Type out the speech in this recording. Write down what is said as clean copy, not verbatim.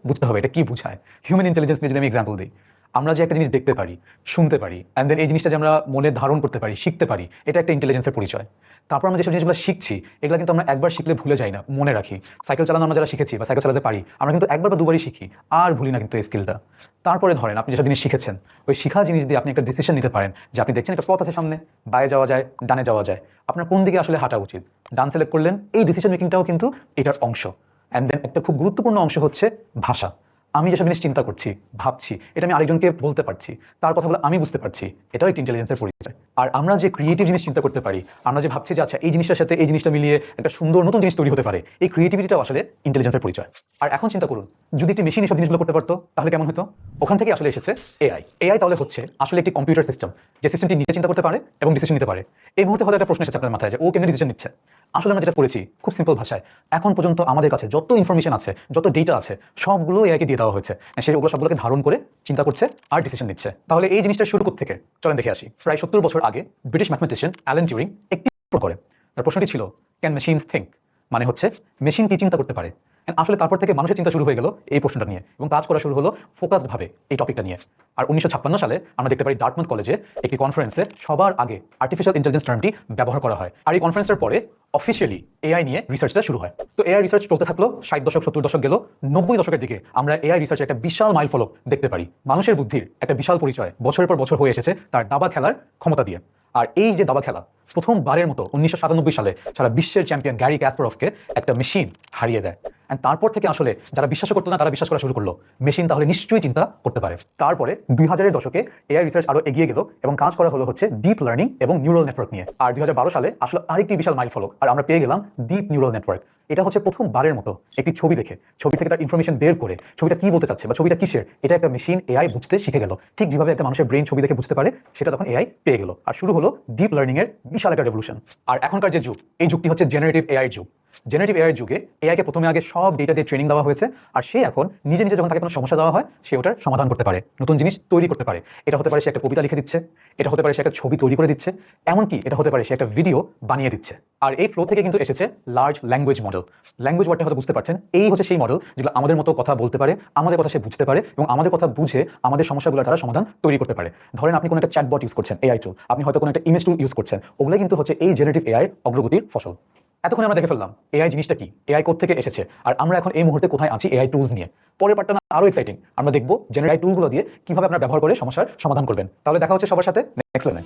বুঝতে হবে এটা কি বোঝায়। হিউম্যান ইন্টেলিজেন্স নিয়ে যদি আমি এক্সাম্পল দিই, আমরা যে একটা জিনিস দেখতে পারি, শুনতে পারি, অ্যান্ড দেন এই জিনিসটা যে আমরা মনে ধারণ করতে পারি, শিখতে পারি, এটা একটা ইন্টেলিজেন্সের পরিচয়। তারপর আমরা যেসব জিনিসগুলো শিখছি, এগুলো কিন্তু আমরা একবার শিখলে ভুলে যাই না, মনে রাখি। সাইকেল চালানো আমরা যারা শিখেছি বা সাইকেল চালাতে পারি, আমরা কিন্তু একবার বা দুবারই শিখি, আর ভুলি না কিন্তু এই স্কিলটা। তারপরে ধরেন আপনি যেসব জিনিস শিখেছেন, ওই শিখা জিনিস দিয়ে আপনি একটা ডিসিশন নিতে পারেন যে আপনি দেখছেন একটা পথ আছে সামনে, বায়ে যাওয়া যায়, ডানে যাওয়া যায়, আপনার কোন দিকে আসলে হাঁটা উচিত, ডান সিলেক্ট করলেন। এই ডিসিশন মেকিংটাও কিন্তু এটার অংশ। অ্যান্ড দেন একটা খুব গুরুত্বপূর্ণ অংশ হচ্ছে ভাষা। আমি যেসব জিনিস চিন্তা করছি, ভাবছি, এটা আমি আরেকজনকে বলতে পারছি, তার কথাগুলো আমি বুঝতে পারছি, এটাও একটা ইন্টেলিজেন্সের পরিচয়। আর আমরা যে ক্রিয়েটিভ জিনিস চিন্তা করতে পারি, আমরা যে ভাবছি যে আচ্ছা এই জিনিসটার সাথে এই জিনিসটা মিলিয়ে একটা সুন্দর নতুন জিনিস তৈরি হতে পারে, এই ক্রিয়েটিভিটিটাও আসলে ইন্টেলিজেন্সের পরিচয়। আর এখন চিন্তা করুন, যদি একটি মেশিন এসব জিনিসগুলো করতে পারতো তাহলে কেমন হতো? ওখান থেকে আসলে এসেছে এআই। এআই তাহলে হচ্ছে আসলে একটি কম্পিউটার সিস্টেম, যে সিস্টেমটি নিজে চিন্তা করতে পারে এবং ডিসিশন নিতে পারে। এই মুহূর্তে হয়তো একটা প্রশ্ন এসেছে আপনার মাথায় যে ও কেন ডিসিশন নিচ্ছে। আসলে আমরা যেটা করেছি খুব সিম্পল ভাষায়, এখন পর্যন্ত আমাদের কাছে যত ইনফরমেশন আছে, যত ডেটা আছে, সবগুলো এআইকে দিয়ে দেওয়া হয়েছে। সে ওগুলো সবগুলোকে ধারণ করে চিন্তা করছে আর ডিসিশন নিচ্ছে। তাহলে এই জিনিসটা শুরু থেকে চলেন দেখে আসি। প্রায় 70 বছর আগে ব্রিটিশ ম্যাথমেটিশিয়ান অ্যালেন টিউরিং একটি প্রশ্ন করে। তার প্রশ্নটি ছিল ক্যান মেশিনস থিঙ্ক, মানে হচ্ছে মেশিন কি চিন্তা করতে পারে। আসলে তারপর থেকে মানুষের চিন্তা শুরু হয়ে গেল এই প্রশ্নটা নিয়ে, এবং কাজ করা শুরু হলো ফোকাসডভাবে এই টপিকটা নিয়ে। আর 1956 সালে আমরা দেখতে পারি ডার্টমাউথ কলেজে একটি কনফারেন্সে সবার আগে আর্টিফিশিয়াল ইন্টেলিজেন্স টার্মটি ব্যবহার করা হয়। আর এই কনফারেন্সের পরে অফিসিয়ালি এআই নিয়ে রিসার্চটা শুরু হয়। তো এআই রিসার্চ চলতে থাকলো, 60 দশক 70 দশক গেল, 90 দশকের দিকে আমরা এআই রিসার্চের একটা বিশাল মাইল ফলক দেখতে পারি। মানুষের বুদ্ধির একটা বিশাল পরিচয় বছরের পর বছর হয়ে এসেছে তার দাবা খেলার ক্ষমতা দিয়ে। আর এই যে দাবা খেলা প্রথমবারের মতো 1997 সালে সারা বিশ্বের চ্যাম্পিয়ন গ্যারি কাসপারভকে একটা মেশিন হারিয়ে দেয়। অ্যান্ড তারপর থেকে আসলে যারা বিশ্বাস করতো না তারা বিশ্বাস করা শুরু করলো মেশিন তাহলে নিশ্চয়ই চিন্তা করতে পারে। তারপরে 2000-এর দশকে এআই রিসার্চ আরো এগিয়ে গেল এবং কাজ করা হলো হচ্ছে ডিপ লার্নিং এবং নিউরাল নেটওয়ার্ক নিয়ে। আর 2012 সালে আসলে আরেকটি বিশাল মাইল ফলক, আর আমরা পেয়ে গেলাম ডিপ নিউরাল নেটওয়ার্ক। এটা হচ্ছে প্রথমবারের মতো একটি ছবি দেখে, ছবি থেকে তার ইনফরমেশন বের করে ছবিটা কি বলতে চাচ্ছে বা ছবিটা কিসের, এটা একটা মেশিন এআই বুঝতে শিখে গেল। ঠিক যেভাবে একটা মানুষের ব্রেন ছবি দেখে বুঝতে পারে, সেটা তখন এআই পেয়ে গেল। আর শুরু হলো ডিপ লার্নিং এর বিশাল একটা রেভলিউশন। আর এখনকার যে যুগ, এই যুগটি হচ্ছে জেনারেটিভ এআই যুগ। জেনারেটিভ এআই যুগে এআইকে প্রথমে আগে সব ডেটা দিয়ে ট্রেনিং দেওয়া হয়েছে, আর সে এখন নিজে নিজে যখন তাকে কোনো সমস্যা দেওয়া হয় সে ওটার সমাধান করতে পারে, নতুন জিনিস তৈরি করতে পারে। এটা হতে পারে সে একটা কবিতা লিখে দিচ্ছে, এটা হতে পারে সে একটা ছবি তৈরি করে দিচ্ছে, এমনকি এটা হতে পারে সে একটা ভিডিও বানিয়ে দিচ্ছে। আর এই ফ্লো থেকে কিন্তু এসেছে লার্জ ল্যাঙ্গুয়েজ মডেল। ল্যাঙ্গুয়েজ ওয়ার্ডটা হয়তো বুঝতে পারছেন, এই হচ্ছে সেই মডেল যেগুলো আমাদের মতো কথা বলতে পারে, আমাদের কথা সে বুঝতে পারে এবং আমাদের কথা বুঝে আমাদের সমস্যাগুলো তারা সমাধান তৈরি করতে পারে। ধরেন আপনি কোনো একটা চ্যাটবট ইউজ করছেন, এআই টুল, আপনি হয়তো কোনো একটা ইমেজ টুল ইউজ করছেন, ওগুলো কিন্তু হচ্ছে এই জেনারেটিভ এআই অগ্রগতির ফসল। এতক্ষণ আমরা দেখে ফেললাম এআই জিনিসটা কি, এআই কোথা থেকে এসেছে, আর আমরা এখন এই মুহূর্তে কোথায় আছি এআই টুলস নিয়ে। পরের পার্টটা আরো এক্সাইটিং, আমরা দেখবো জেনারেটিভ টুলগুলো দিয়ে কিভাবে আপনারা ব্যবহার করে সমস্যার সমাধান করবেন। তাহলে দেখা হচ্ছে সবার সাথে নেক্সট লেসনে।